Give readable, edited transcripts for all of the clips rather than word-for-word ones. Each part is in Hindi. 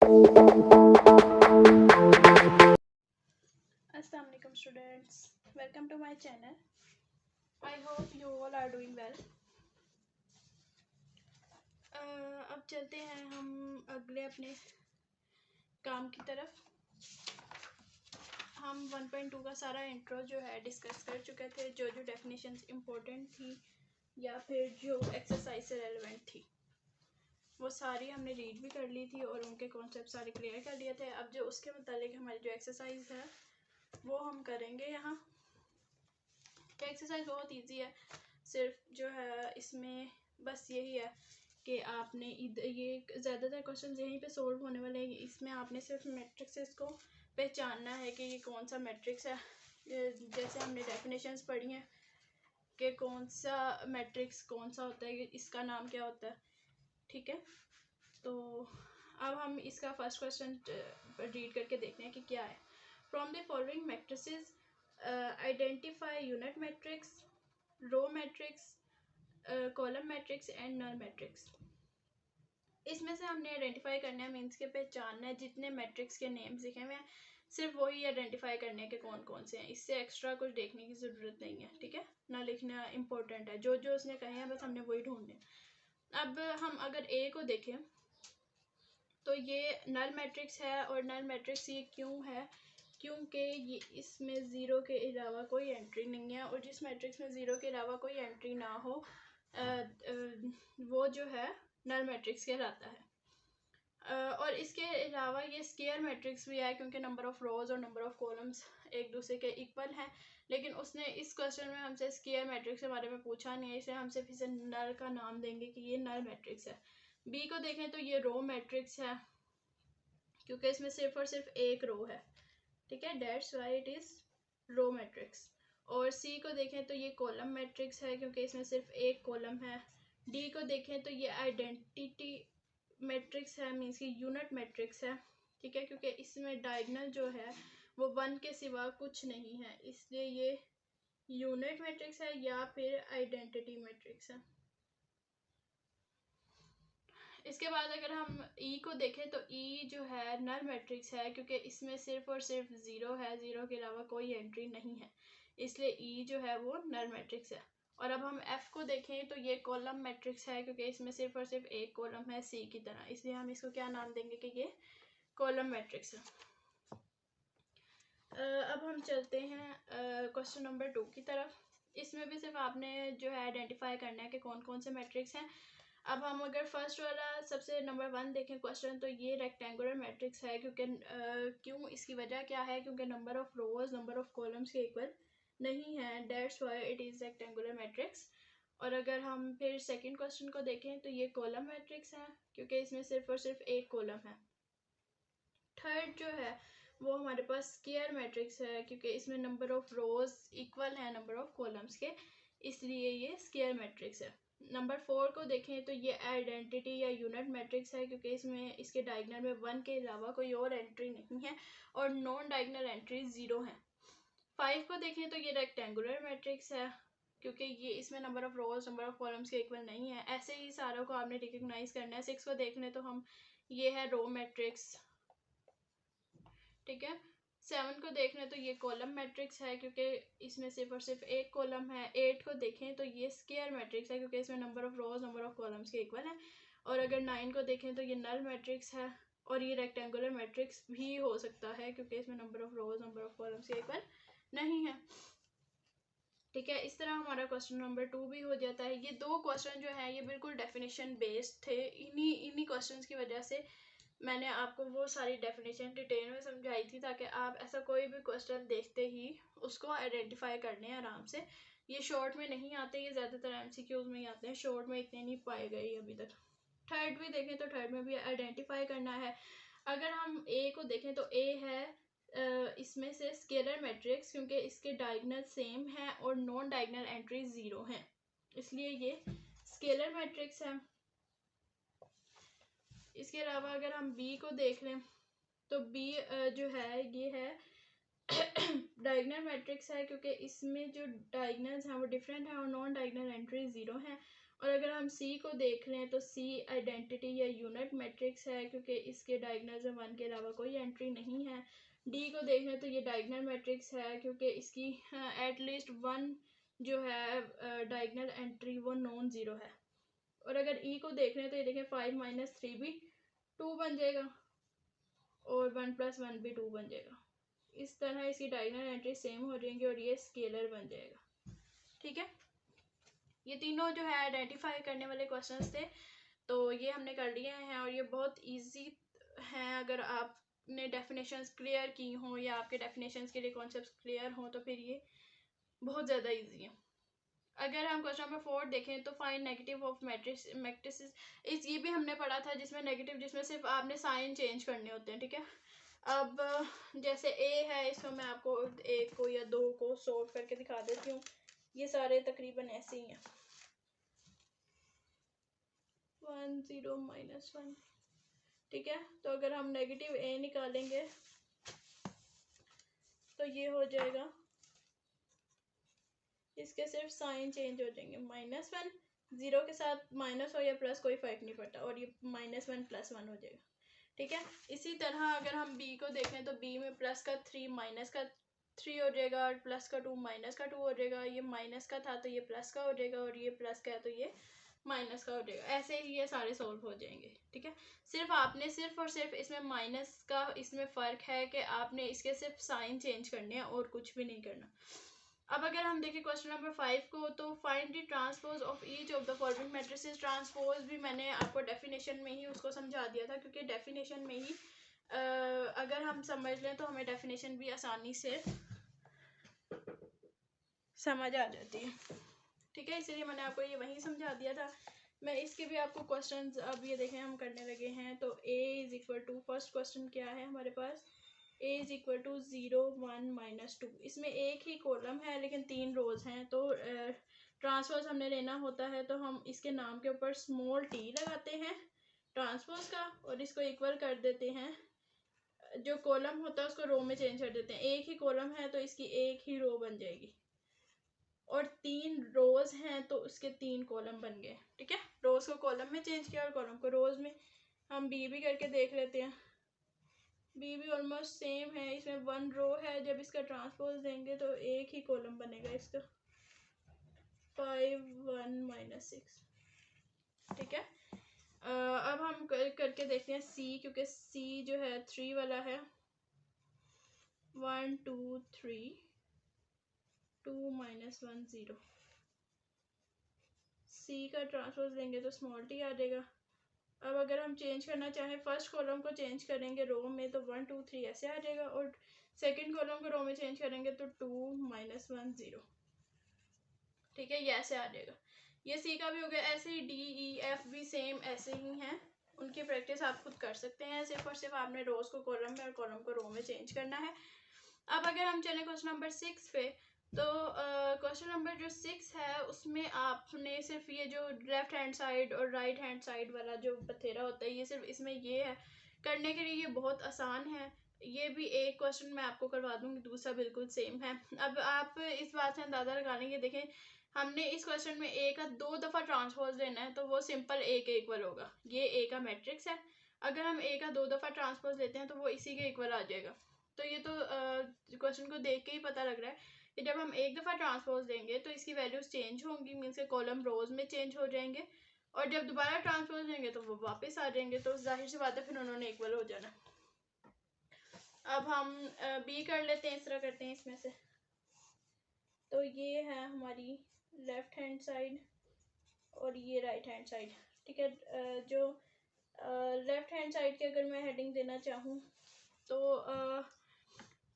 Assalamu alaikum students, welcome to my channel. I hope you all are doing well. अब चलते हैं हम अगले अपने काम की तरफ। हम 1.2 का सारा इंट्रो जो है डिस्कस कर चुके थे, जो डेफिनेशंस इम्पोर्टेंट थी या फिर जो एक्सरसाइज से रेलेवेंट थी वो सारी हमने रीड भी कर ली थी और उनके कॉन्सेप्ट सारे क्लियर कर लिए थे। अब जो उसके मुतालिक हमारी जो एक्सरसाइज है वो हम करेंगे यहाँ। एक्सरसाइज बहुत इजी है, सिर्फ जो है इसमें बस यही है कि आपने ये ज़्यादातर क्वेश्चन यहीं पे सोल्व होने वाले हैं। इसमें आपने सिर्फ मैट्रिक्स को पहचानना है कि ये कौन सा मैट्रिक्स है। जैसे हमने डेफिनेशंस पढ़ी हैं कि कौन सा मैट्रिक्स कौन सा होता है, इसका नाम क्या होता है, ठीक है। तो अब हम इसका फर्स्ट क्वेश्चन रीड करके देखते हैं कि क्या है। From the following matrices identify unit matrix, row matrix, column matrix and null matrix. इसमें से हमने आइडेंटिफाई करना है, मीन्स के पहचानना है। जितने मैट्रिक्स के नेम्स लिखे हुए हैं सिर्फ वही आइडेंटिफाई करने के कौन कौन से हैं, इससे एक्स्ट्रा कुछ देखने की ज़रूरत नहीं है, ठीक है ना। लिखना इम्पोर्टेंट है, जो जो उसने कहे हैं बस हमने वही ढूंढने। अब हम अगर ए को देखें तो ये नल मैट्रिक्स है, और नल मैट्रिक्स ये क्यों है, क्योंकि ये इसमें ज़ीरो के अलावा कोई एंट्री नहीं है, और जिस मैट्रिक्स में ज़ीरो के अलावा कोई एंट्री ना हो वो जो है नल मैट्रिक्स कहलाता है। और इसके अलावा ये स्क्वायर मैट्रिक्स भी है, क्योंकि नंबर ऑफ़ रोज़ और नंबर ऑफ़ कॉलम्स एक दूसरे के इक्वल हैं। लेकिन उसने इस क्वेश्चन में हमसे स्क्वायर मैट्रिक्स के बारे में पूछा नहीं है, इसलिए हम सिर्फ इसे नल का नाम देंगे कि ये नल मैट्रिक्स है। बी को देखें तो ये रो मैट्रिक्स है, क्योंकि इसमें सिर्फ और सिर्फ एक रो है, ठीक है, that's why it is row matrix. और सी को देखें तो ये कॉलम मैट्रिक्स है, क्योंकि इसमें सिर्फ एक कॉलम है। डी को देखें तो ये आइडेंटिटी मैट्रिक्स है, मीन्स की यूनिट मैट्रिक्स है, ठीक है, क्योंकि इसमें डायगोनल जो है वो 1 के सिवा कुछ नहीं है, इसलिए ये यूनिट मैट्रिक्स है या फिर आइडेंटिटी मैट्रिक्स है। इसके बाद अगर हम ई को देखें तो ई जो है नल मैट्रिक्स है, क्योंकि इसमें सिर्फ और सिर्फ ज़ीरो है, ज़ीरो के अलावा कोई एंट्री नहीं है, इसलिए ई जो है वो नल मैट्रिक्स है। और अब हम एफ़ को देखें तो ये कॉलम मैट्रिक्स है, क्योंकि इसमें सिर्फ और सिर्फ एक कॉलम है सी की तरह, इसलिए हम इसको क्या नाम देंगे कि ये कॉलम मैट्रिक्स है। अब हम चलते हैं क्वेश्चन नंबर 2 की तरफ। इसमें भी सिर्फ आपने जो है आइडेंटिफाई करना है कि कौन कौन से मैट्रिक्स हैं। अब हम अगर फर्स्ट वाला सबसे नंबर 1 देखें क्वेश्चन, तो ये रेक्टेंगुलर मैट्रिक्स है, क्योंकि क्यों, इसकी वजह क्या है, क्योंकि number of rows number of columns के इक्वल नहीं है, that's why it is rectangular matrix. और अगर हम फिर सेकंड क्वेश्चन को देखें तो ये कॉलम मैट्रिक्स है, क्योंकि इसमें सिर्फ और सिर्फ एक कॉलम है। थर्ड जो है वो हमारे पास स्क्वायर मैट्रिक्स है, क्योंकि इसमें नंबर ऑफ़ रोज इक्वल है नंबर ऑफ़ कॉलम्स के, इसलिए ये स्क्वायर मैट्रिक्स है। नंबर 4 को देखें तो ये आइडेंटिटी या यूनिट मैट्रिक्स है, क्योंकि इसमें इसके डायगोनल में 1 के अलावा कोई और एंट्री नहीं है और नॉन डायगोनल एंट्री 0 है। 5 को देखें तो ये रेक्टेंगुलर मैट्रिक्स है, क्योंकि ये इसमें number of rows number of columns के इक्वल नहीं है। ऐसे ही सारों को आपने रिकग्नाइज करना है। 6 को देख लें तो हम ये है रो मैट्रिक्स, ठीक है। 7 को देख लें तो ये कॉलम मैट्रिक्स है, क्योंकि इसमें सिर्फ और सिर्फ एक कॉलम है। 8 को देखें तो ये स्क्वायर मैट्रिक्स है, क्योंकि इसमें number of rows number of columns के इक्वल है। और अगर 9 को देखें तो ये नल मैट्रिक्स है, और ये रेक्टेंगुलर मैट्रिक्स भी हो सकता है, क्योंकि इसमें number of rows number of columns के इक्वल नहीं है, ठीक है। इस तरह हमारा क्वेश्चन नंबर 2 भी हो जाता है। ये दो क्वेश्चन जो है ये बिल्कुल डेफिनेशन बेस्ड थे, इन्हीं क्वेश्चंस की वजह से मैंने आपको वो सारी डेफिनेशन डिटेल में समझाई थी, ताकि आप ऐसा कोई भी क्वेश्चन देखते ही उसको आइडेंटिफाई कर लें आराम से। ये शॉर्ट में नहीं आते, ये ज़्यादातर एमसीक्यूज में ही आते हैं, शॉर्ट में इतने नहीं पाए गए अभी तक। थर्ड भी देखें तो थर्ड में भी आइडेंटिफाई करना है। अगर हम ए को देखें तो ए है इसमें से स्केलर मैट्रिक्स, क्योंकि इसके डायगोनल सेम है और नॉन डायगोनल एंट्री 0 है, इसलिए ये स्केलर मैट्रिक्स है। इसके अलावा अगर हम बी को देख लें तो बी जो है ये है डायगोनल मैट्रिक्स है, क्योंकि इसमें जो डायगोनल्स हैं वो डिफरेंट हैं और नॉन डायगोनल एंट्री 0 हैं। और अगर हम सी को देख लें तो सी आइडेंटिटी या यूनिट मैट्रिक्स है, क्योंकि इसके डायगोनल्स में 1 के अलावा कोई एंट्री नहीं है। डी को देख लें तो ये डायगोनल मैट्रिक्स है, क्योंकि इसकी एटलीस्ट 1 जो है डायगोनल एंट्री वो नॉन ज़ीरो है। और अगर ई को देख लें तो ये देखें 5 - 3 भी 2 बन जाएगा और 1 + 1 भी 2 बन जाएगा। इस तरह इसकी डायगोनल एंट्री सेम हो जाएंगी और ये स्केलर बन जाएगा। ठीक है, ये तीनों जो है आइडेंटिफाई करने वाले क्वेश्चंस थे, तो ये हमने कर लिए हैं और ये बहुत इजी हैं। अगर आपने डेफिनेशंस क्लियर की हों या आपके डेफिनेशंस के लिए कॉन्सेप्ट्स क्लियर हों तो फिर ये बहुत ज़्यादा इजी है। अगर हम क्वेश्चन नंबर 4 देखें तो फाइंड नेगेटिव ऑफ मैट्रिसेस, इस ये भी हमने पढ़ा था जिसमें नेगेटिव, जिसमें सिर्फ आपने साइन चेंज करने होते हैं। ठीक है, अब जैसे ए है, इसको मैं आपको एक को या दो को सोल्व करके दिखा देती हूँ। ये सारे तकरीबन ऐसे ही हैं, 1 0 -1। ठीक है, तो अगर हम नेगेटिव ए निकालेंगे तो ये हो जाएगा, इसके सिर्फ साइन चेंज हो जाएंगे, -1 0 के साथ माइनस हो या प्लस कोई फर्क नहीं पड़ता, और ये -1 + 1 हो जाएगा। ठीक है, इसी तरह अगर हम बी को देखें तो बी में प्लस का 3 माइनस का 3 हो जाएगा और प्लस का 2 माइनस का 2 हो जाएगा। ये माइनस का था तो ये प्लस का हो जाएगा और ये प्लस का है तो ये माइनस का हो जाएगा। ऐसे ही ये सारे सॉल्व हो जाएंगे। ठीक है, सिर्फ आपने सिर्फ और सिर्फ इसमें माइनस का इसमें फ़र्क है कि आपने इसके सिर्फ साइन चेंज करने हैं और कुछ भी नहीं करना। अब अगर हम देखें क्वेश्चन नंबर 5 को, तो find the transpose of each of the following matrices. Transpose भी मैंने आपको डेफिनेशन में ही उसको समझा दिया था, क्योंकि डेफिनेशन में ही अगर हम समझ लें तो हमें डेफिनेशन भी आसानी से समझ आ जाती है। ठीक है, इसलिए मैंने आपको ये वहीं समझा दिया था। मैं इसके भी आपको क्वेश्चंस अब ये देखें हम करने लगे हैं। तो a = फर्स्ट क्वेश्चन क्या है हमारे पास, a = 0 1 -2। इसमें एक ही कॉलम है लेकिन 3 रोज हैं, तो ट्रांसपोज हमने लेना होता है तो हम इसके नाम के ऊपर स्मॉल t लगाते हैं ट्रांसपोज का और इसको इक्वल कर देते हैं। जो कॉलम होता है उसको रो में चेंज कर देते हैं। एक ही कॉलम है तो इसकी एक ही रो बन जाएगी, और 3 रोज हैं तो उसके 3 कॉलम बन गए। ठीक है, रोज को कॉलम में चेंज किया और कॉलम को रोज में। हम बी भी करके देख लेते हैं। बी भी ऑलमोस्ट सेम है, इसमें 1 रो है, जब इसका ट्रांसपोज देंगे तो एक ही कॉलम बनेगा इसका, 5 1 - 6। ठीक है, अब हम करके देखते हैं सी, क्योंकि सी जो है 3 वाला है, 1 2 3 2 -1 0। सी का ट्रांसपोज देंगे तो स्मॉल टी आ जाएगा। अब अगर हम चेंज करना चाहें, फर्स्ट कॉलम को चेंज करेंगे रो में तो 1 2 3 ऐसे आ जाएगा, और सेकंड कॉलम को रो में चेंज करेंगे तो 2 -1 0। ठीक है, ये ऐसे आ जाएगा। ये सी का भी हो गया। ऐसे ही डी ई एफ भी सेम ऐसे ही हैं, उनकी प्रैक्टिस आप खुद कर सकते हैं। सिर्फ और सिर्फ आपने रोज को कॉलम में और कॉलम को रो में चेंज करना है। अब अगर हम चलें क्वेश्चन नंबर 6 पे, तो क्वेश्चन नंबर जो 6 है उसमें आपने सिर्फ ये जो लेफ्ट हैंड साइड और राइट हैंड साइड वाला जो बथेरा होता है, ये सिर्फ इसमें ये है करने के लिए। ये बहुत आसान है। ये भी एक क्वेश्चन मैं आपको करवा दूंगी, दूसरा बिल्कुल सेम है। अब आप इस बात से अंदाज़ा लगा लेंगे। देखें, हमने इस क्वेश्चन में ए का 2 दफ़ा ट्रांसपोज लेना है तो वो सिंपल ए के इक्वल होगा। ये ए का मैट्रिक्स है, अगर हम ए का 2 दफ़ा ट्रांसपोज लेते हैं तो वो इसी के इक्वल आ जाएगा। तो ये तो क्वेश्चन को देख के ही पता लग रहा है कि जब हम एक दफ़ा ट्रांसपोज देंगे तो इसकी वैल्यूज चेंज होंगी, मीन्स के कॉलम रोज में चेंज हो जाएंगे, और जब दोबारा ट्रांसपोज देंगे तो वो वापस आ जाएंगे। तो जाहिर सी बात है फिर उन्होंने इक्वल हो जाना। अब हम बी कर लेते हैं, इस तरह करते हैं इसमें से। तो ये है हमारी लेफ्ट हैंड साइड और ये राइट हैंड साइड। ठीक है, जो लेफ्ट हैंड साइड की अगर मैं हेडिंग देना चाहूँ तो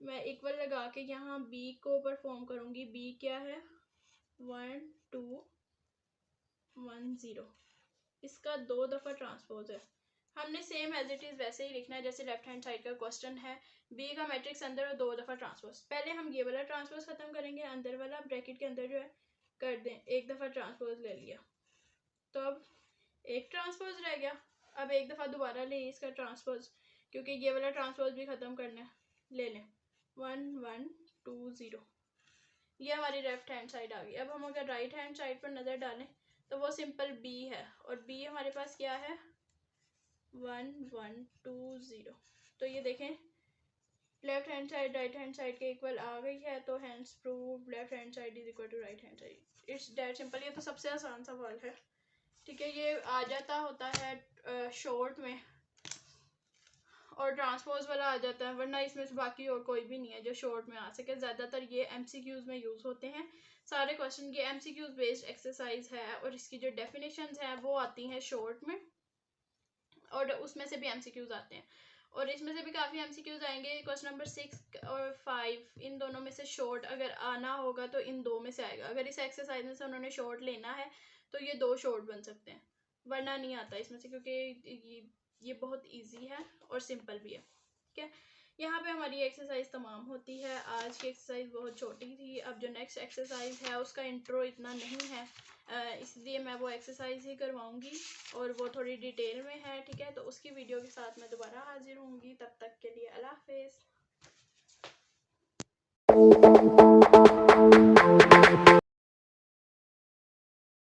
मैं इक्वल लगा के यहाँ बी को परफॉर्म करूँगी। बी क्या है, 1 2 1 0। इसका 2 दफ़ा ट्रांसपोज है। हमने सेम एज इट इज़ वैसे ही लिखना है जैसे लेफ्ट हैंड साइड का क्वेश्चन है। बी का मैट्रिक्स अंदर और 2 दफ़ा ट्रांसपोज। पहले हम ये वाला ट्रांसपोज ख़त्म करेंगे, अंदर वाला ब्रैकेट के अंदर जो है कर दें। एक दफ़ा ट्रांसपोज ले लिया तो अब एक ट्रांसपोज रह गया। अब एक दफ़ा दोबारा लें इसका ट्रांसपोज, क्योंकि ये वाला ट्रांसपोज भी ख़त्म करना है। ले लें 1 1 2 0। ये हमारी लेफ्ट हैंड साइड आ गई। अब हम अगर राइट हैंड साइड पर नज़र डालें तो वो सिंपल बी है, और बी हमारे पास क्या है 1 1 2 0। तो ये देखें left hand side right hand side के इक्वल आ गई है, तो hence prove left hand side is equal to right hand side. It's that simple. ये तो सबसे आसान सवाल है, ठीक है। ये आ जाता होता है शॉर्ट में, और ट्रांसपोज वाला आ जाता है, वरना इसमें से बाकी और कोई भी नहीं है जो शॉर्ट में आ सके। ज़्यादातर ये एमसीक्यूज़ में यूज़ होते हैं सारे क्वेश्चन। ये एमसीक्यूज़ बेस्ड एक्सरसाइज है, और इसकी जो डेफिनेशंस हैं वो आती हैं शॉर्ट में, और उसमें से भी एमसीक्यूज़ आते हैं, और इसमें से भी काफ़ी एमसीक्यूज़ आएंगे। क्वेश्चन नंबर 6 और 5 इन दोनों में से शॉर्ट अगर आना होगा तो इन दो में से आएगा। अगर इस एक्सरसाइज में से उन्होंने शॉर्ट लेना है तो ये दो शॉर्ट बन सकते हैं, वरना नहीं आता इसमें से, क्योंकि ये बहुत इजी है और सिंपल भी है, ठीक है। यहाँ पे हमारी एक्सरसाइज तमाम होती है। आज की एक्सरसाइज बहुत छोटी थी। अब जो नेक्स्ट एक्सरसाइज है उसका इंट्रो इतना नहीं है, इसलिए मैं वो एक्सरसाइज ही करवाऊँगी, और वो थोड़ी डिटेल में है, ठीक है। तो उसकी वीडियो के साथ मैं दोबारा हाजिर होंगी। तब तक के लिए अल्लाह हाफिज़।